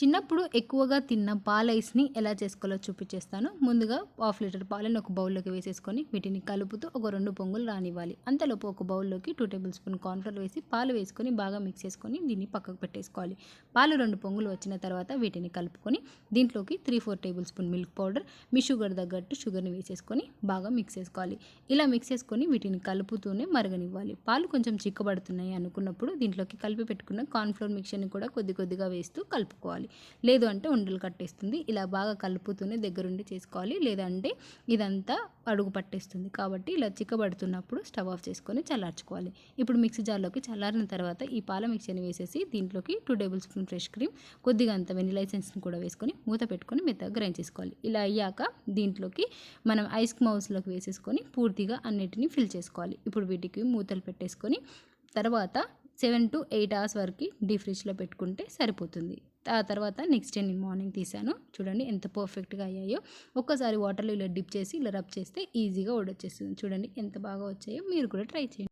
చిన్నప్పుడు ఎక్కువగా తిన్న పాలైస్‌ని ఎలా చేసుకోవాలో చూపించేస్తాను. ముందుగా హాఫ్ లీటర్ పాలని ఒక బౌల్‌లోకి వేసేసుకొని వీటిని కలుపుతూ ఒక 2 పొంగులు రానివ్వాలి. అంతలోపు ఒక బౌల్‌లోకి 2 టేబుల్ స్పూన్ కార్న్ ఫ్లోర్ వేసి పాలు వేసుకొని బాగా మిక్స్ చేసుకొని దీన్ని పక్కకు పెట్టేసుకోవాలి. పాలు 2 పొంగులు వచ్చిన తర్వాత వీటిని కలుపుకొని దీంట్లోకి 3, 4 టేబుల్ స్పూన్ మిల్క్ పౌడర్, మీ షుగర్ తగ్గట్టు షుగర్‌ని వేసేసుకొని బాగా మిక్స్ చేసుకోవాలి. ఇలా మిక్స్ చేసుకొని వీటిని కలుపుతూనే మరగనివ్వాలి. పాలు కొంచెం చిక్కబడుతున్నాయి అనుకున్నప్పుడు దీంట్లోకి కలిపి పెట్టుకున్న కార్న్ ఫ్లోర్ మిక్చర్‌ని కూడా కొద్ది కొద్దిగా వేస్తూ కలుపుకోవాలి. లేదు అంటే ఉండలు కట్టేస్తుంది. ఇలా బాగా కలుపుతూనే దగ్గరుండి చేసుకోవాలి. లేదంటే ఇదంతా అడుగు పట్టేస్తుంది. కాబట్టి ఇలా చిక్కబడుతున్నప్పుడు స్టవ్ ఆఫ్ చేసుకొని చల్లార్చుకోవాలి. ఇప్పుడు మిక్సీ జార్లోకి చల్లారిన తర్వాత ఈ పాల మిక్చర్ని వేసేసి దీంట్లోకి 2 టేబుల్ స్పూన్ ఫ్రెష్ క్రీమ్, కొద్దిగా అంత వెనిలా ఎసెన్స్‌ని కూడా వేసుకొని మూత పెట్టుకొని మెత్తగా గ్రైండ్ చేసుకోవాలి. ఇలా అయ్యాక దీంట్లోకి మనం ఐస్ మౌస్‌లోకి వేసేసుకొని పూర్తిగా అన్నిటిని ఫిల్ చేసుకోవాలి. ఇప్పుడు వీటికి మూతలు పెట్టేసుకొని తర్వాత 7-8 అవర్స్ వరకు డీప్ ఫ్రిడ్జ్‌లో పెట్టుకుంటే సరిపోతుంది. ఆ తర్వాత నెక్స్ట్ డే నేను మార్నింగ్ తీసాను. చూడండి ఎంత పర్ఫెక్ట్‌గా అయ్యాయో. ఒక్కసారి వాటర్‌లో ఇలా డిప్ చేసి ఇలా రబ్ చేస్తే ఈజీగా ఊడొచ్చేస్తుంది. చూడండి ఎంత బాగా వచ్చాయో. మీరు కూడా ట్రై చేయండి.